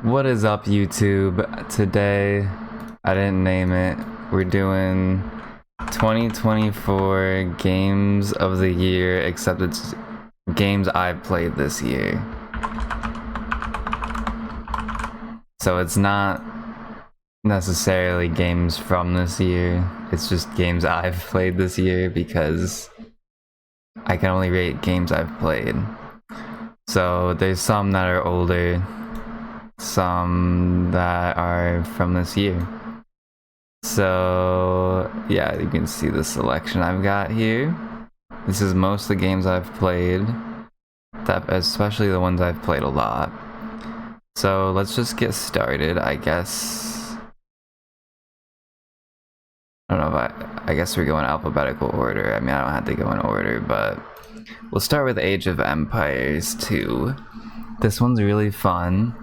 What is up, YouTube? Today, I didn't name it. We're doing 2024 Games of the Year, except it's games I've played this year. So it's not necessarily games from this year, it's just games I've played this year because I can only rate games I've played. So there's some that are older, some that are from this year. So yeah, you can see the selection I've got here. This is most of the games I've played, especially the ones I've played a lot. So let's just get started, I guess. I don't know if I guess we're going alphabetical order. I mean, I don't have to go in order, but we'll start with Age of Empires 2. This one's really fun.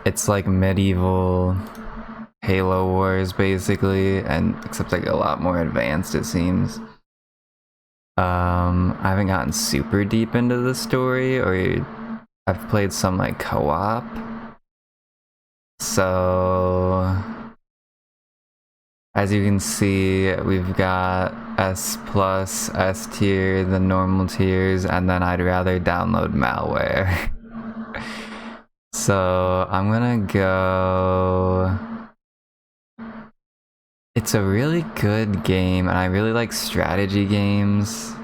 It's like medieval Halo Wars basically, and except like a lot more advanced, it seems. I haven't gotten super deep into the story, or I've played some like co-op. So as you can see, we've got S+, S tier, the normal tiers, and then I'd rather download malware. So I'm gonna go... It's a really good game, and I really like strategy games.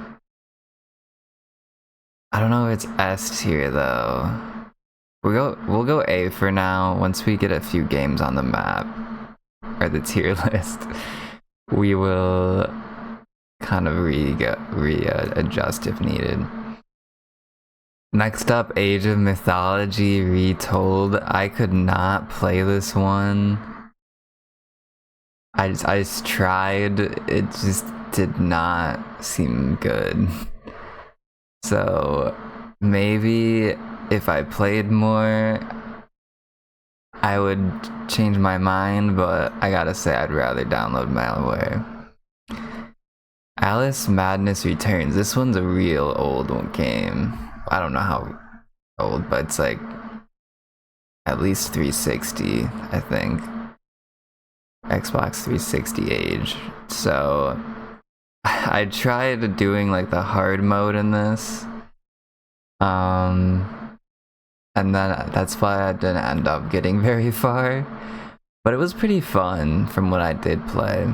I don't know if it's S tier though. We'll go A for now. Once we get a few games on the map, or the tier list, we will kind of readjust if needed. Next up, Age of Mythology Retold. I could not play this one. I just tried, it just did not seem good. So maybe if I played more, I would change my mind, but I gotta say I'd rather download malware. Alice Madness Returns. This one's a real old game. I don't know how old, but it's like at least 360, I think. Xbox 360 age. So I tried doing like the hard mode in this. And then that's why I didn't end up getting very far. But it was pretty fun from what I did play.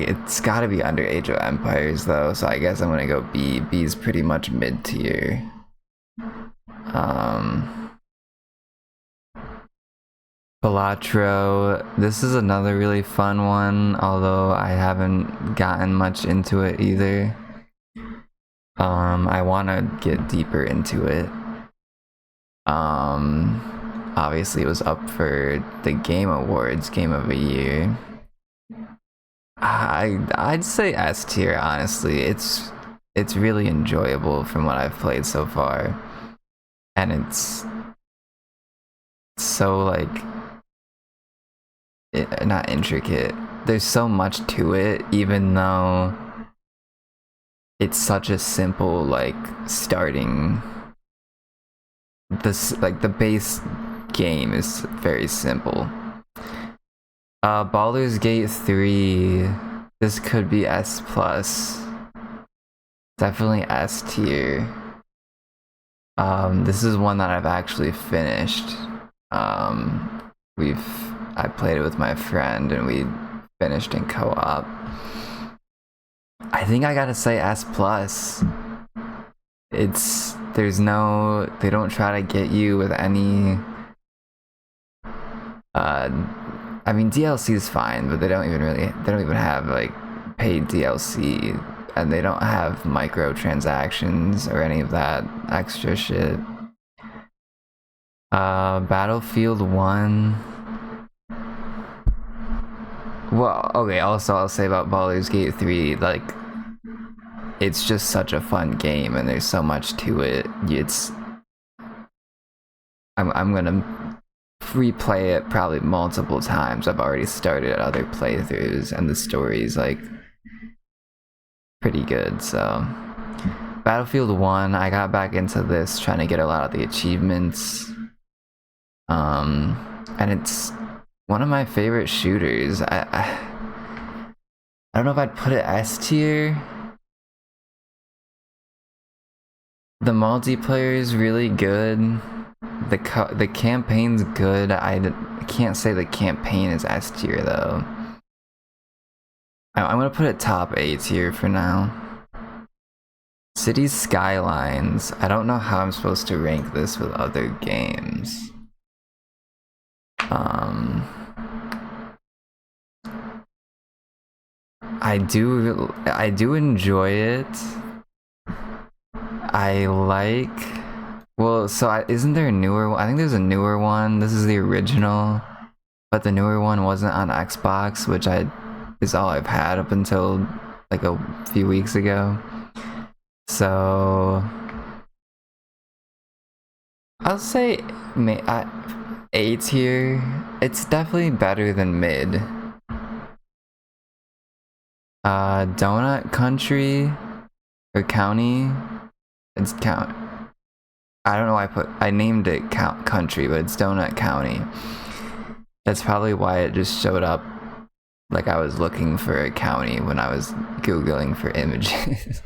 It's gotta be under Age of Empires though, so I guess I'm gonna go B. B's pretty much mid-tier. Balatro, this is another really fun one, although I haven't gotten much into it either. I want to get deeper into it. Obviously it was up for the Game Awards Game of the Year. I'd say S tier, honestly. It's really enjoyable from what I've played so far, and it's so like not intricate. There's so much to it, even though it's such a simple like starting. The base game is very simple. Baldur's Gate 3, this could be S+. Definitely S tier. This is one that I've actually finished. I played it with my friend and we finished in co-op. I think I gotta say S+. They don't try to get you with any I mean, DLC is fine, but they don't even have like paid DLC, and they don't have microtransactions or any of that extra shit. Battlefield 1. Well, okay, also I'll say about Baldur's Gate 3, like, it's just such a fun game and there's so much to it. I'm gonna replay it probably multiple times. I've already started other playthroughs and the story's like pretty good, so Battlefield 1, I got back into this trying to get a lot of the achievements. And it's one of my favorite shooters. I don't know if I'd put it S tier. The multiplayer is really good. The campaign's good. I can't say the campaign is S tier though. I'm gonna put it top A tier for now. Cities Skylines. I don't know how I'm supposed to rank this with other games. I do enjoy it. I like. Well, so isn't there a newer one? I think there's a newer one. This is the original, but the newer one wasn't on Xbox, which is all I've had up until like a few weeks ago. So I'll say A tier. It's definitely better than mid. Donut Country or County. It's count. I don't know why I named it Country, but it's Donut County. That's probably why it just showed up like I was looking for a county when I was Googling for images.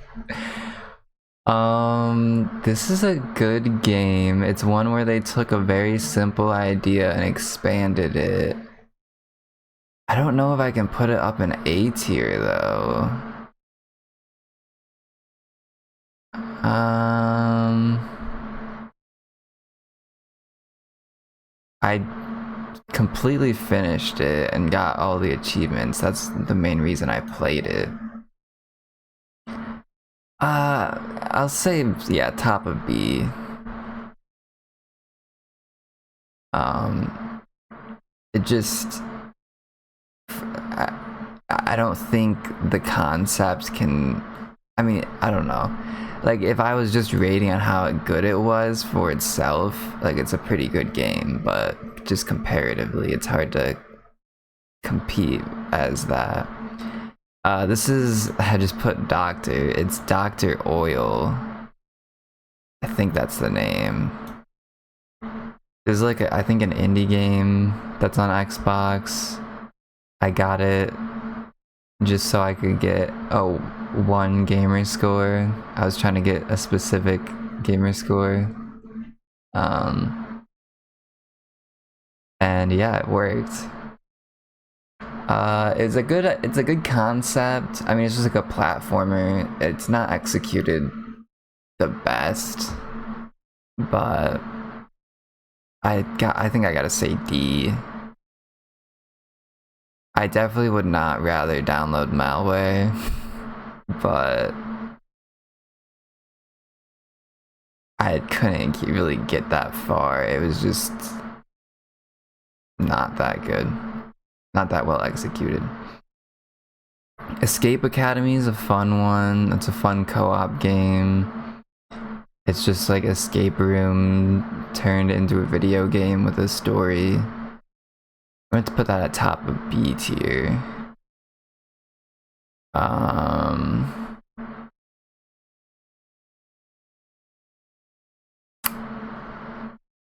This is a good game. It's one where they took a very simple idea and expanded it. I don't know if I can put it up in A tier though. I completely finished it and got all the achievements. That's the main reason I played it. I'll say, yeah, top of B. It just, I don't think the concepts can, I mean, I don't know. Like, if I was just rating on how good it was for itself, like, it's a pretty good game, but just comparatively, it's hard to compete as that. This is, I just put Doctor. It's Dr. Oil. I think that's the name. There's like, I think an indie game that's on Xbox. I got it just so I could get one gamer score. I was trying to get a specific gamer score. And yeah, it worked. It's a good concept. I mean, it's just like a platformer. It's not executed the best, but I think I gotta say D. I definitely would not rather download malware, but I couldn't really get that far. It was just not that good. Not that well executed. Escape Academy is a fun one. It's a fun co-op game. It's just like escape room turned into a video game with a story. I'm going to put that at top of B tier.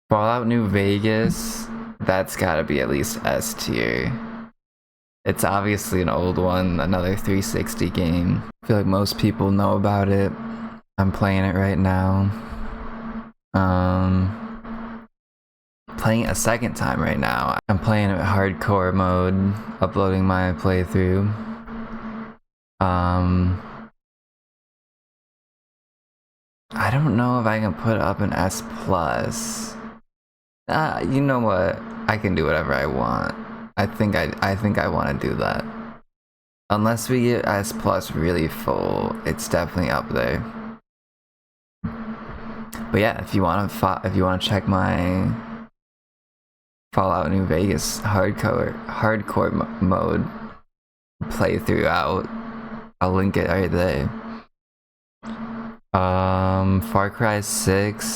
Fallout New Vegas, that's gotta be at least S tier. It's obviously an old one, another 360 game. I feel like most people know about it. I'm playing it right now. Playing it a second time right now. I'm playing it hardcore mode, uploading my playthrough. I don't know if I can put it up an S+. You know what? I can do whatever I want. I think I want to do that. Unless we get S+ really full, it's definitely up there. But yeah, if you want to check my Fallout New Vegas hardcore mode playthrough out, I'll link it right there. Far Cry 6.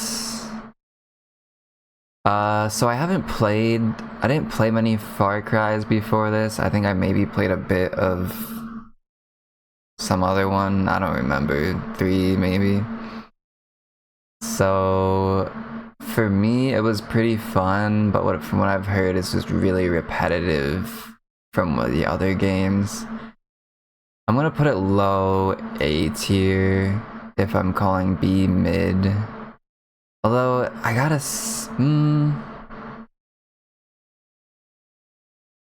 So I didn't play many Far Cries before this. I think I maybe played a bit of some other one, I don't remember, 3 maybe. So for me, it was pretty fun, but from what I've heard, it's just really repetitive from the other games. I'm gonna put it low A tier if I'm calling B mid. Although I gotta,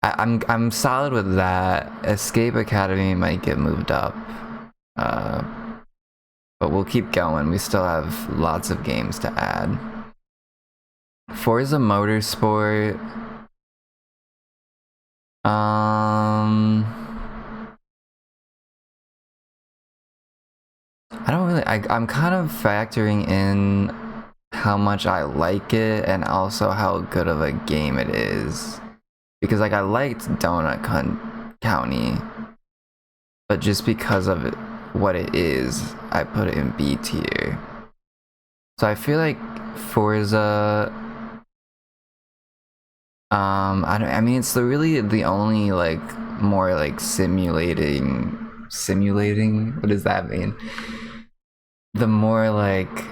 I'm solid with that. Escape Academy might get moved up, but we'll keep going. We still have lots of games to add. Forza Motorsport. I don't really. I'm kind of factoring in how much I like it and also how good of a game it is. Because like I liked Donut County, but just because of what it is, I put it in B tier. So I feel like Forza, I mean it's really the only like more like simulating, what does that mean? The more like,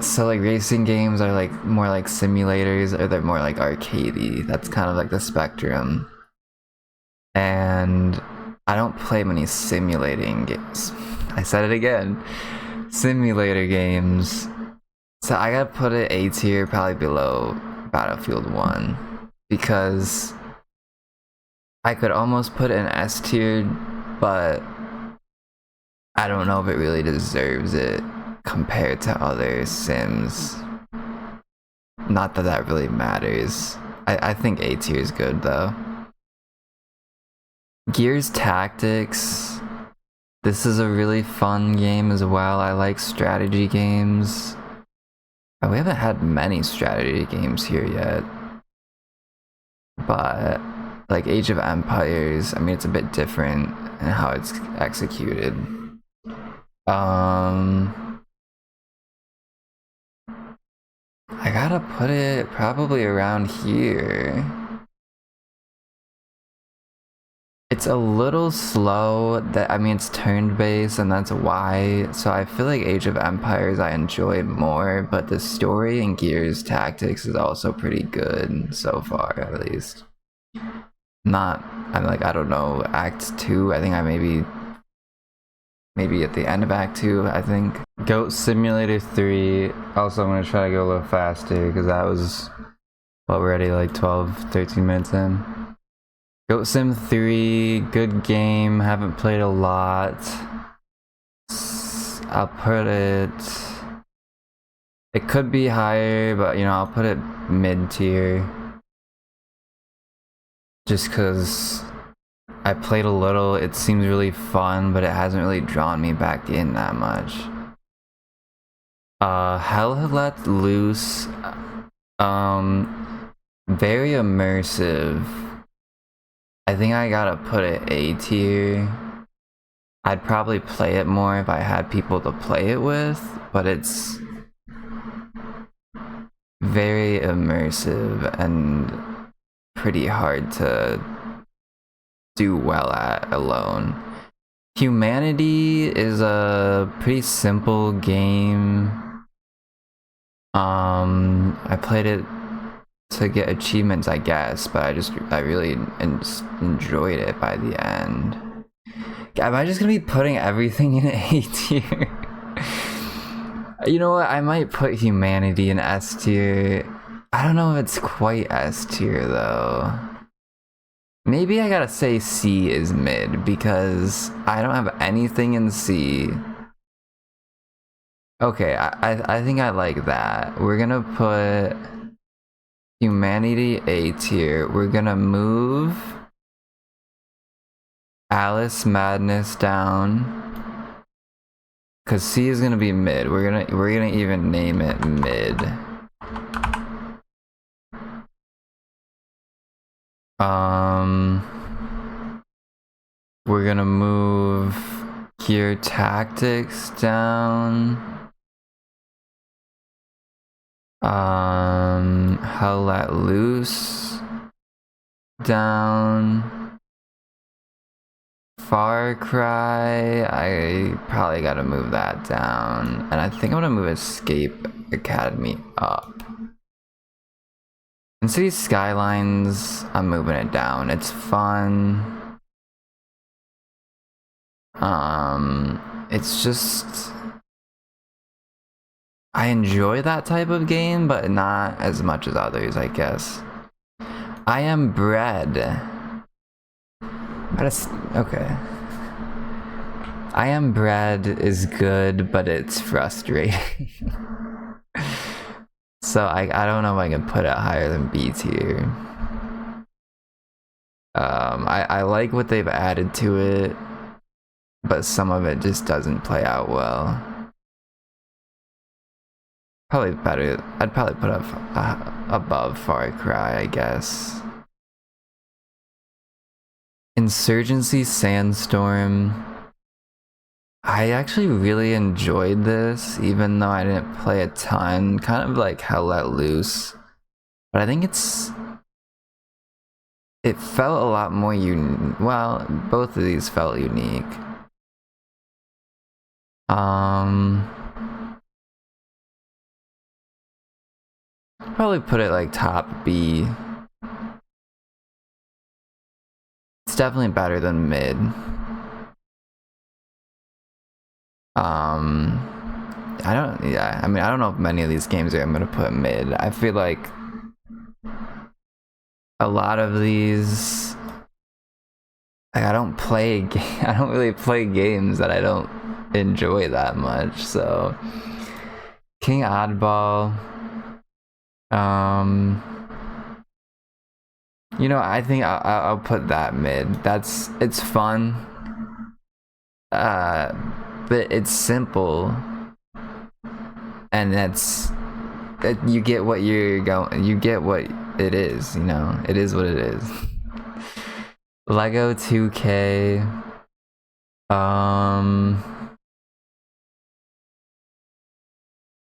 so like racing games are like more like simulators, or they're more like arcadey. That's kind of like the spectrum. And I don't play many simulating games. I said it again. Simulator games. So I gotta put it A tier, probably below Battlefield 1. Because I could almost put it in S tier, but I don't know if it really deserves it compared to other sims. Not that that really matters. I think A tier is good though. Gears Tactics. This is a really fun game as well. I like strategy games. Oh, we haven't had many strategy games here yet. But like Age of Empires, I mean it's a bit different in how it's executed. I gotta put it probably around here. It's a little slow, I mean it's turn-based and that's why, so I feel like Age of Empires I enjoy more, but the story in Gears Tactics is also pretty good so far, at least. I don't know, Act 2, I think I maybe at the end of Act 2, I think. Goat Simulator 3, also I'm gonna try to go a little faster, because that was, well, we're already like 12-13 minutes in. Goat Sim 3, good game, haven't played a lot. I'll put it could be higher, but you know, I'll put it mid tier. Just because I played a little, it seems really fun, but it hasn't really drawn me back in that much. Hell Let Loose, very immersive. I think I gotta put it A tier. I'd probably play it more if I had people to play it with, but it's very immersive and pretty hard to do well at alone. Humanity is a pretty simple game. I played it to get achievements, I guess, but I really enjoyed it by the end. Am I just gonna be putting everything in A tier? You know what, I might put Humanity in S tier. I don't know if it's quite S tier though. Maybe I gotta say C is mid, because I don't have anything in C. Okay, I think I like that. We're gonna put Humanity A tier. We're gonna move Alice Madness down, cause C is gonna be mid. We're gonna even name it mid. We're gonna move Gear Tactics down. Hell Let Loose down. Far Cry, I probably gotta move that down. And I think I'm gonna move Escape Academy up. And City Skylines, I'm moving it down. It's fun. It's just... I enjoy that type of game, but not as much as others, I guess. I Am Bread. Okay. I Am Bread is good, but it's frustrating. So I don't know if I can put it higher than B tier. I like what they've added to it, but some of it just doesn't play out well. Probably better. I'd probably put up above Far Cry, I guess. Insurgency Sandstorm. I actually really enjoyed this, even though I didn't play a ton. Kind of like Hell Let Loose. But I think it felt a lot more well, both of these felt unique. Probably put it like top B. It's definitely better than mid. I don't know if many of these games I'm gonna put mid. I feel like a lot of these, like, I don't really play games that I don't enjoy that much. So King Oddball, you know, I think I'll put that mid. It's fun, but it's simple, and you get what you get what it is, you know. It is what it is. Lego 2K,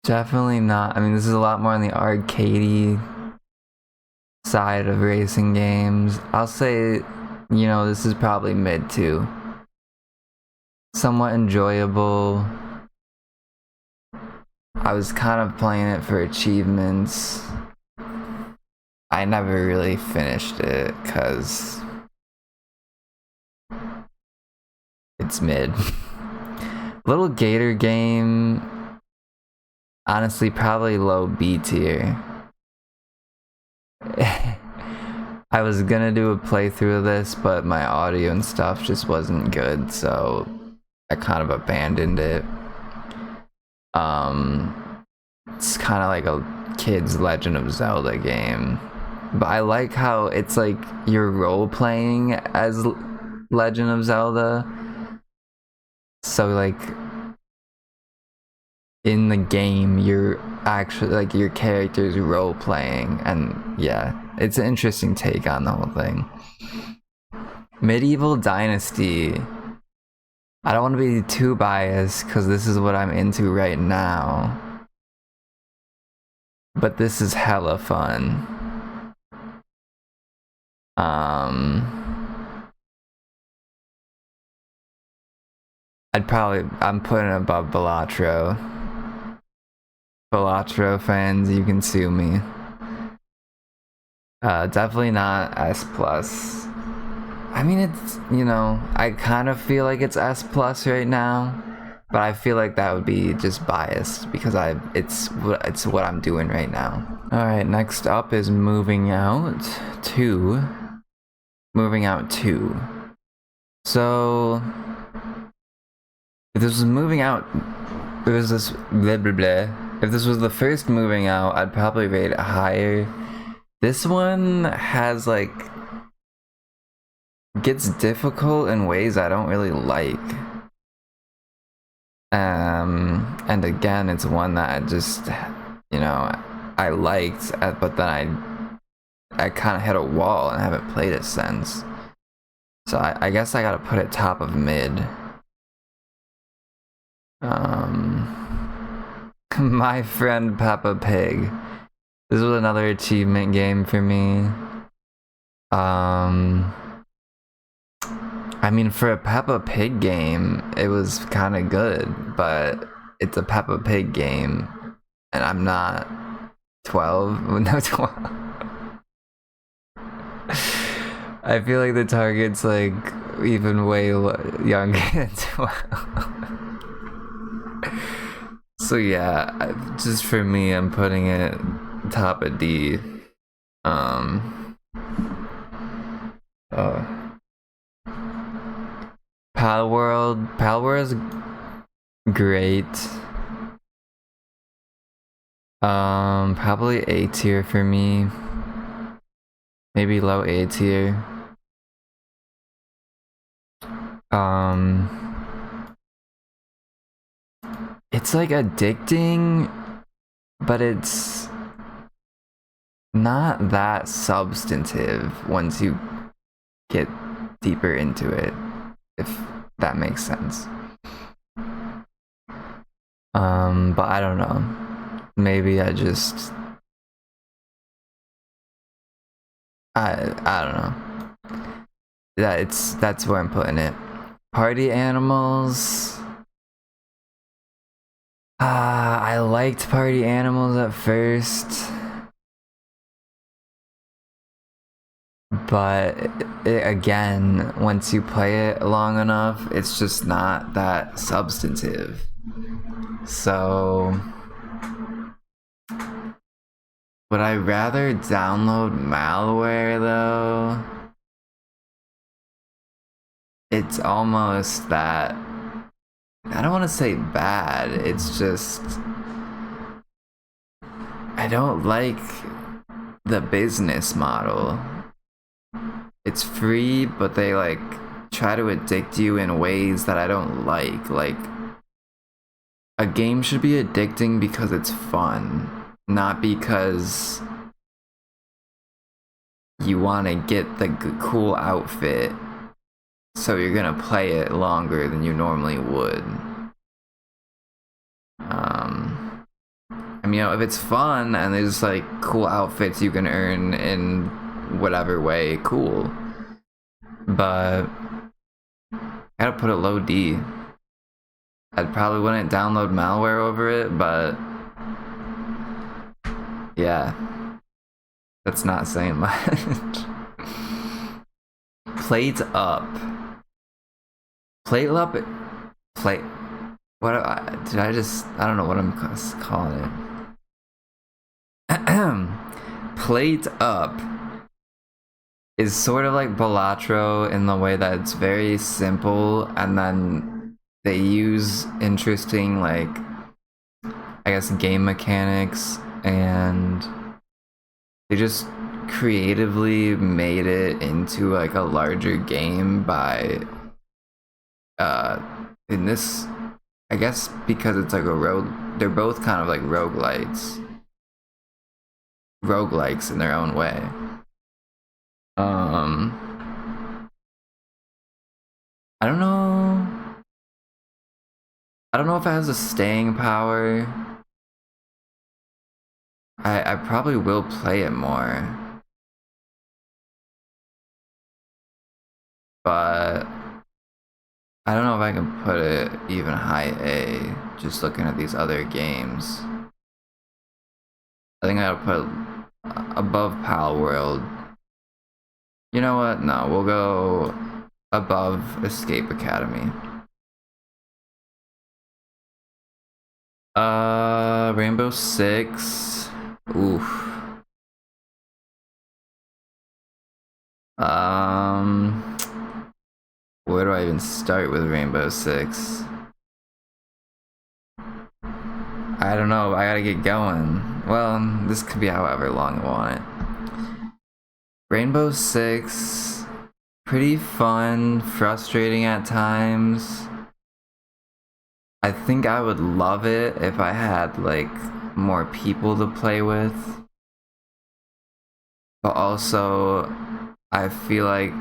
definitely not. I mean, this is a lot more on the arcadey side of racing games. I'll say, you know, this is probably mid too. Somewhat enjoyable. I was kind of playing it for achievements. I never really finished it because it's mid. Little Gator game, honestly, probably low B tier. I was gonna do a playthrough of this, but my audio and stuff just wasn't good, so I kind of abandoned it. It's kind of like a kid's Legend of Zelda game, but I like how it's like you're role-playing as Legend of Zelda. So like in the game, you're actually like your character's role-playing, and yeah, it's an interesting take on the whole thing. Medieval Dynasty. I don't want to be too biased because this is what I'm into right now, but this is hella fun. I'm putting it above Balatro. Balatro fans, you can sue me. Definitely not S+. I mean, it's, you know, I kind of feel like it's S+ right now, but I feel like that would be just biased because it's what I'm doing right now. All right, next up is Moving Out 2. Moving Out 2. So if this was Moving Out, if this was the first Moving Out, I'd probably rate it higher. This one has like, gets difficult in ways I don't really like. And again, it's one that I just, you know, I liked, but then I kind of hit a wall and haven't played it since. So I guess I gotta put it top of mid. My Friend Peppa Pig. This was another achievement game for me. I I mean, for a Peppa Pig game, it was kind of good, but it's a Peppa Pig game, and I'm not 12. No, 12. I feel like the target's like even way younger than 12. So yeah, just for me, I'm putting it top of D. Palworld's great. Probably A tier for me. Maybe low A tier. It's like addicting, but it's not that substantive once you get deeper into it, if that makes sense. But I don't know. Maybe I just I don't know. That's where I'm putting it. Party animals. I liked party animals at first, but again, once you play it long enough, it's just not that substantive. So, would I rather download malware though? It's almost that, I don't want to say bad, it's just, I don't like the business model. It's free, but they like try to addict you in ways that I don't like. Like, a game should be addicting because it's fun, not because you want to get the cool outfit, so you're gonna play it longer than you normally would. I mean, if it's fun and there's like cool outfits you can earn in whatever way, cool. But I gotta put it low D. I probably wouldn't download malware over it, but yeah, that's not saying much. Plate up. Plate up. Plate. What did I just? I don't know what I'm calling it. Plate up is sort of like Balatro in the way that it's very simple, and then they use interesting, like, I guess, game mechanics, and they just creatively made it into like a larger game by in this, I guess, because it's like a rogue, they're both kind of like roguelites in their own way. I don't know if it has a staying power. I probably will play it more, but I don't know if I can put it even high A, just looking at these other games. I think I gotta put above Palworld. You know what? No, we'll go above Escape Academy. Rainbow Six. Oof. Where do I even start with Rainbow Six? I don't know, I gotta get going. Well, this could be however long I want it. Rainbow Six, pretty fun, frustrating at times. I think I would love it if I had like more people to play with. But also, I feel like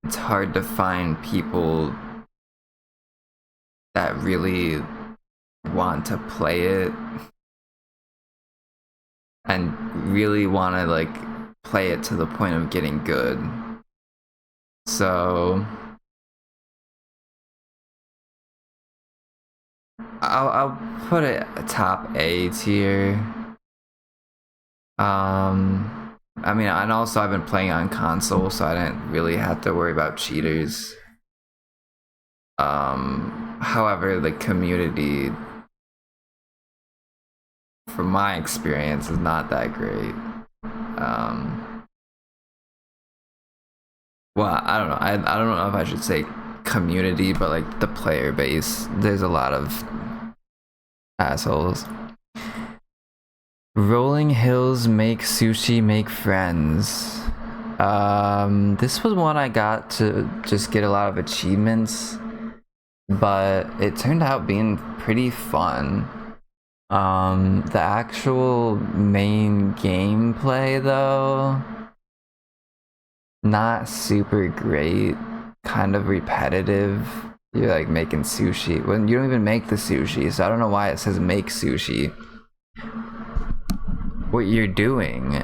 it's hard to find people that really want to play it and really want to like play it to the point of getting good. So I'll put it top A tier. I mean, and also I've been playing on console, so I didn't really have to worry about cheaters. However, the community, from my experience, is not that great. Well, I don't know. I don't know if I should say community, but like the player base. There's a lot of assholes. Rolling hills make sushi make friends. This was one I got to just get a lot of achievements, but it turned out being pretty fun. The actual main gameplay though, not super great, kind of repetitive. You're like making sushi when you don't even make the sushi, so I don't know why it says make sushi. What you're doing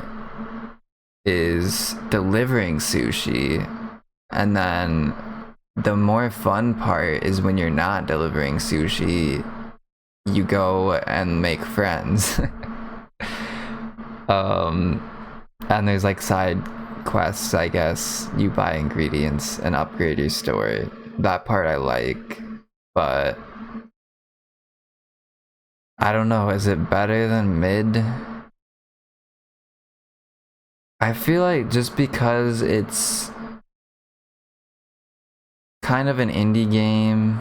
is delivering sushi, and then the more fun part is when you're not delivering sushi, you go and make friends. And there's like side quests, I guess. You buy ingredients and upgrade your store. That part I like, but I don't know, is it better than mid? I feel like just because it's kind of an indie game,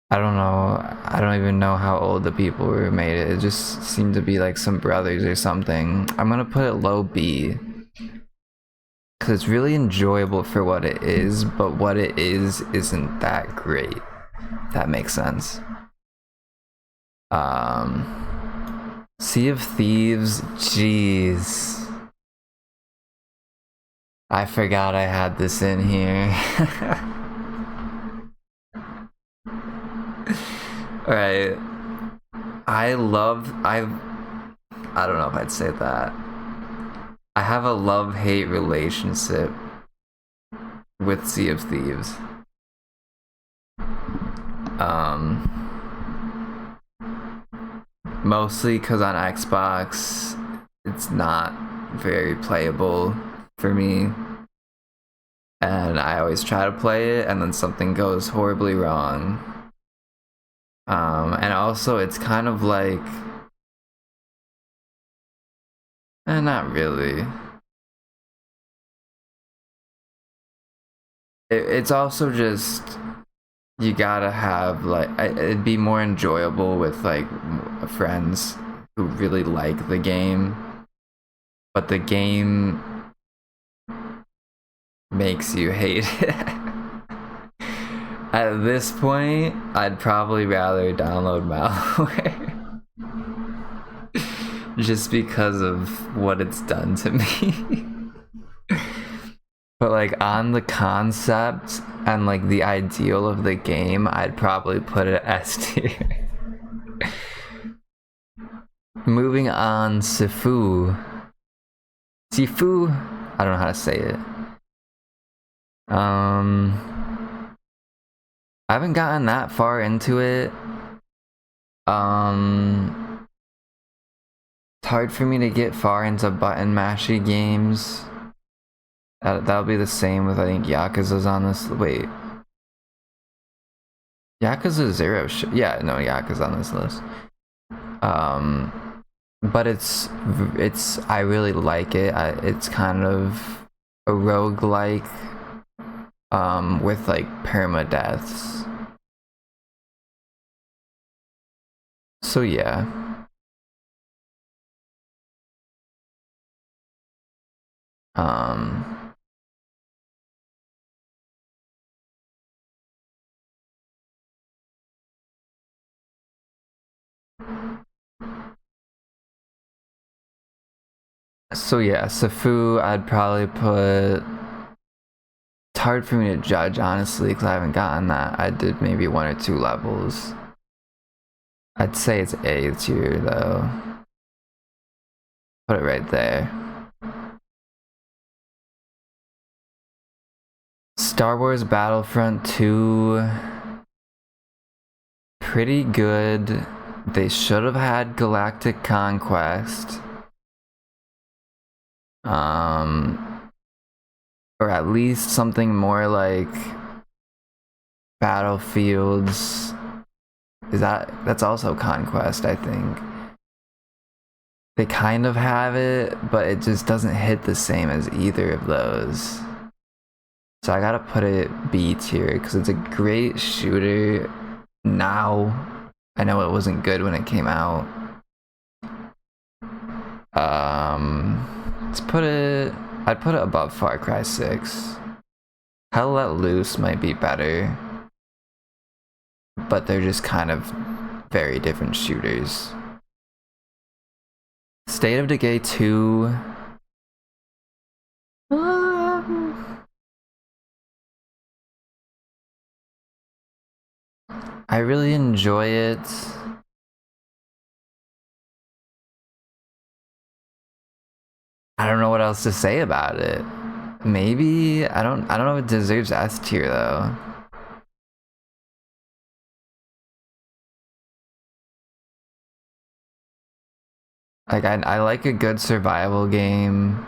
I don't know. I don't even know how old the people who made it. It just seemed to be like some brothers or something. I'm gonna put it low B, because it's really enjoyable for what it is, but what it is isn't that great. If that makes sense. Sea of Thieves, jeez. I forgot I had this in here. Alright. I don't know if I'd say that. I have a love-hate relationship with Sea of Thieves. Mostly because on Xbox, it's not very playable for me. And I always try to play it, and then something goes horribly wrong. And also, it's kind of like... not really. It's also just... You gotta have, like... It'd be more enjoyable with, like, friends who really like the game. But the game makes you hate it. At this point, I'd probably rather download malware. Just because of what it's done to me. But like on the concept and like the ideal of the game, I'd probably put it S tier. Moving on, Sifu. Sifu? I don't know how to say it. I haven't gotten that far into it. It's hard for me to get far into button mashy games. That'll be the same with, I think, Yakuza's on this. Wait. Yakuza 0. Yeah, no, Yakuza's on this list. But it's I really like it. It's kind of a roguelike, with like permadeaths. So yeah. So yeah, Sifu, I'd probably put... It's hard for me to judge, honestly, because I haven't gotten that. I did maybe 1 or 2 levels. I'd say it's A tier, though. Put it right there. Star Wars Battlefront 2... pretty good. They should have had Galactic Conquest. Or at least something more like Battlefields. That's also Conquest, I think. They kind of have it, but it just doesn't hit the same as either of those. So I gotta put it B tier because it's a great shooter now. I know it wasn't good when it came out. Let's put it, I'd put it above Far Cry 6. Hell Let Loose might be better, but they're just kind of very different shooters. State of Decay 2. I really enjoy it. I don't know what else to say about it. Maybe I don't know if it deserves S tier though. Like I like a good survival game.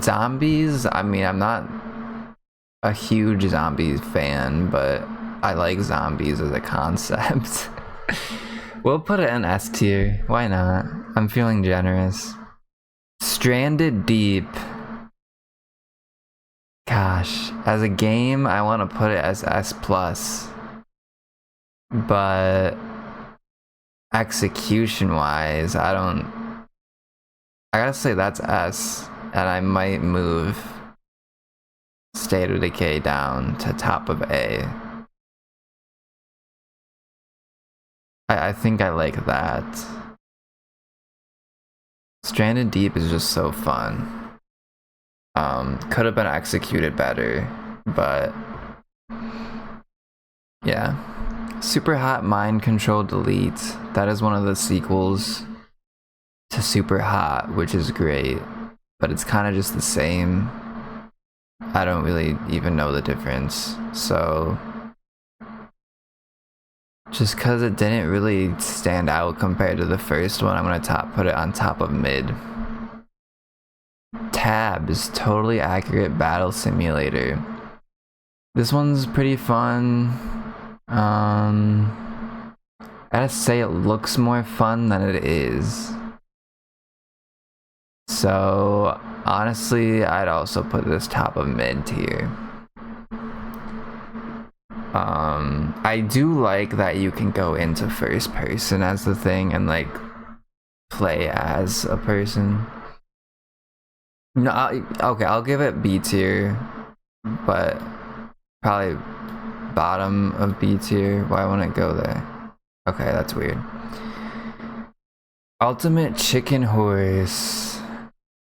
Zombies, I mean, I'm not a huge zombies fan, but I like zombies as a concept. We'll put it in S tier. Why not? I'm feeling generous. Stranded Deep. Gosh, as a game, I want to put it as S+. But execution-wise, I gotta say that's S, and I might move State of Decay down to top of A. I think I like that. Stranded Deep is just so fun. Could have been executed better, but yeah. Super Hot Mind Control Delete. That is one of the sequels to Super Hot, which is great, but it's kind of just the same. I don't really even know the difference, so just because it didn't really stand out compared to the first one, I'm gonna put it on top of mid. Tabs, Totally Accurate Battle Simulator. This one's pretty fun. I gotta say it looks more fun than it is. So honestly, I'd also put this top of mid tier. I do like that you can go into first person as the thing and like play as a person. No, okay, I'll give it B tier, but probably bottom of B tier. Why wouldn't it go there? Okay, that's weird. Ultimate Chicken Horse.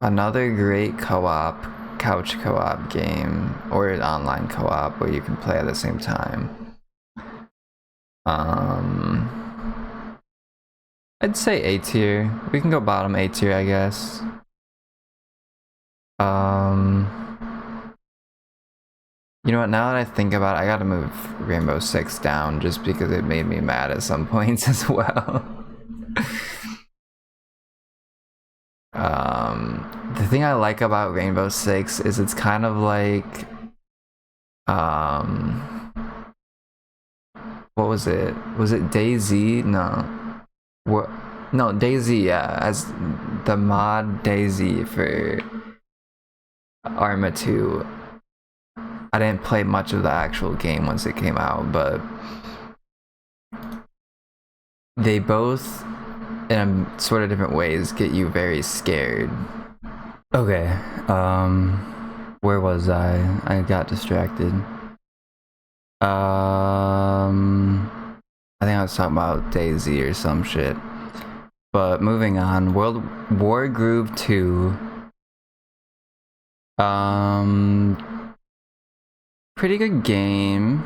Another great co-op, couch co-op game, or an online co-op where you can play at the same time. I'd say A tier. We can go bottom A tier, I guess. You know what, now that I think about it, I gotta move Rainbow Six down just because it made me mad at some points as well. The thing I like about Rainbow Six is it's kind of like, what was it? Was it DayZ? No. What? No, DayZ, yeah, as the mod DayZ for Arma 2. I didn't play much of the actual game once it came out, but they both, in sort of different ways, get you very scared. Okay, where was I? I got distracted. I think I was talking about DayZ or some shit. But moving on, World War Groove 2. Pretty good game.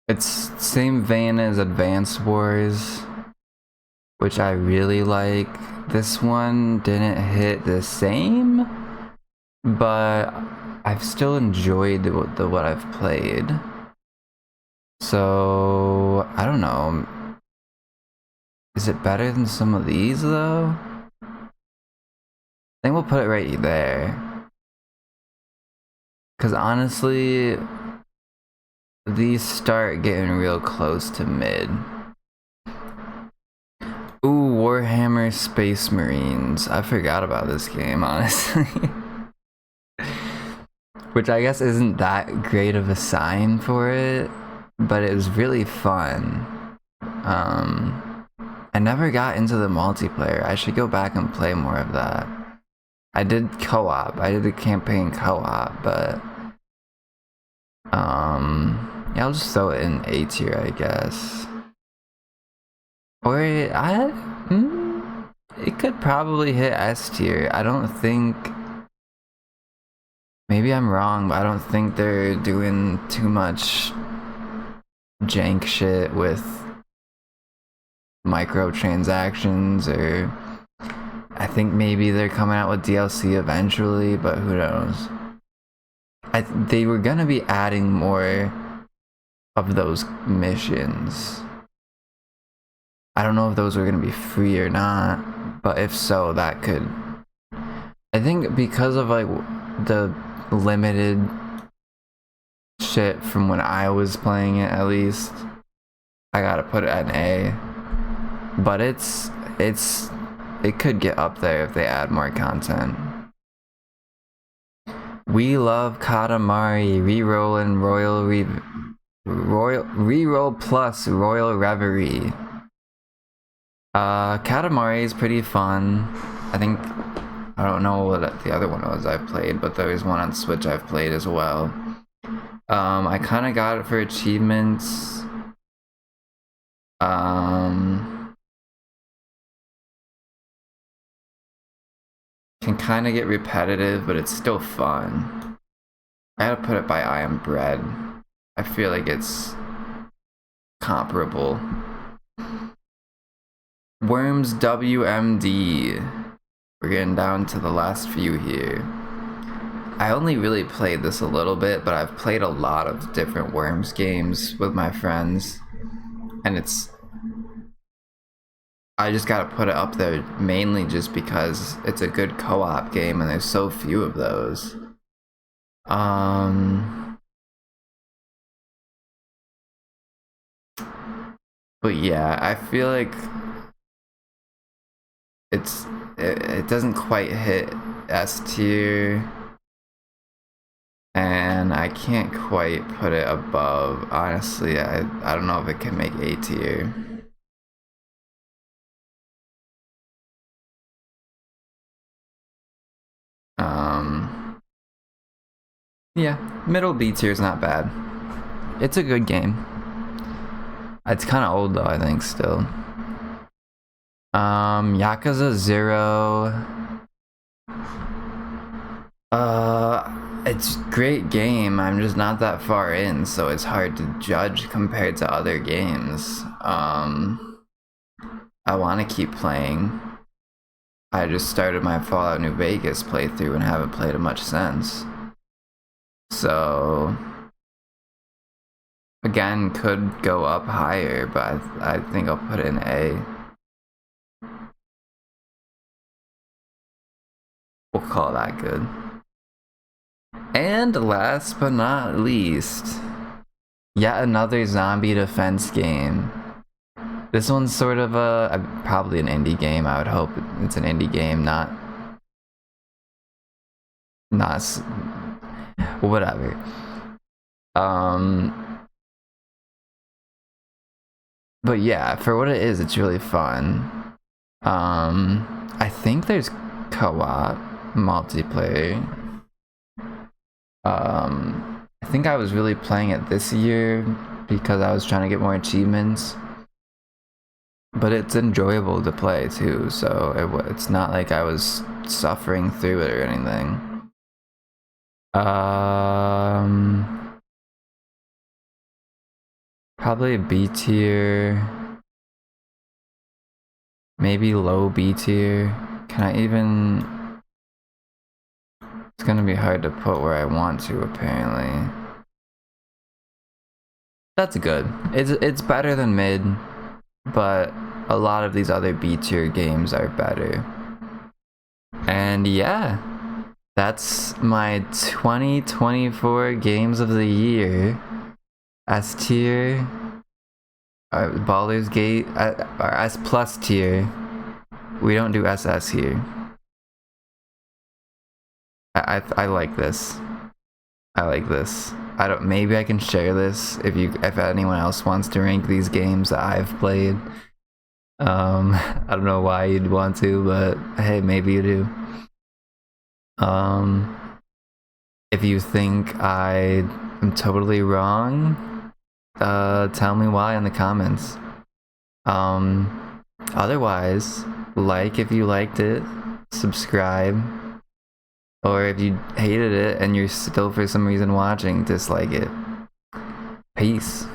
It's same vein as Advance Wars, which I really like. This one didn't hit the same, but I've still enjoyed what I've played. So I don't know. Is it better than some of these though? I think we'll put it right there. Cause honestly, these start getting real close to mid. Ooh, Warhammer Space Marines. I forgot about this game, honestly. Which I guess isn't that great of a sign for it, but it was really fun. I never got into the multiplayer. I should go back and play more of that. I did co-op. I did the campaign co-op, but yeah, I'll just throw it in A tier, I guess. Or it could probably hit S tier. I don't think. Maybe I'm wrong, but I don't think they're doing too much jank shit with microtransactions, or I think maybe they're coming out with DLC eventually, but who knows. They were gonna be adding more of those missions. I don't know if those were gonna be free or not, but if so, that could. I think because of like the limited shit from when I was playing it, at least, I gotta put it at an A. But it could get up there if they add more content. We love Katamari, reroll and reroll plus Royal Reverie. Katamari is pretty fun. I think, I don't know what the other one was I've played, but there is one on Switch I've played as well. I kind of got it for achievements. Can kind of get repetitive, but it's still fun. I gotta put it by I Am Bread. I feel like it's comparable. Worms WMD. We're getting down to the last few here. I only really played this a little bit, but I've played a lot of different Worms games with my friends, and I just gotta put it up there mainly just because it's a good co-op game and there's so few of those. But yeah, I feel like it doesn't quite hit S tier, and I can't quite put it above. Honestly, I don't know if it can make A tier. Yeah, middle B tier is not bad. It's a good game. It's kind of old though, I think, still. Yakuza 0. It's a great game. I'm just not that far in, so it's hard to judge compared to other games. I want to keep playing. I just started my Fallout New Vegas playthrough and haven't played it much since. So, again, could go up higher, but I think I'll put it in A. We'll call that good. And last but not least, yet another zombie defense game. This one's sort of probably an indie game. I would hope it's an indie game, not whatever. But yeah, for what it is, it's really fun. I think there's co-op multiplayer. I think I was really playing it this year because I was trying to get more achievements. But it's enjoyable to play too, so it's not like I was suffering through it or anything. Probably a B tier. Maybe low B tier. Can I even... It's gonna be hard to put where I want to, apparently. That's good. It's better than mid, but a lot of these other B tier games are better. And yeah, that's my 2024 games of the year. S tier, Baldur's Gate, or S plus tier. We don't do SS here. I like this. I like this. Maybe I can share this if anyone else wants to rank these games that I've played. I don't know why you'd want to, but hey, maybe you do. If you think I am totally wrong, tell me why in the comments. Otherwise, like if you liked it, subscribe, or if you hated it and you're still for some reason watching, dislike it. Peace.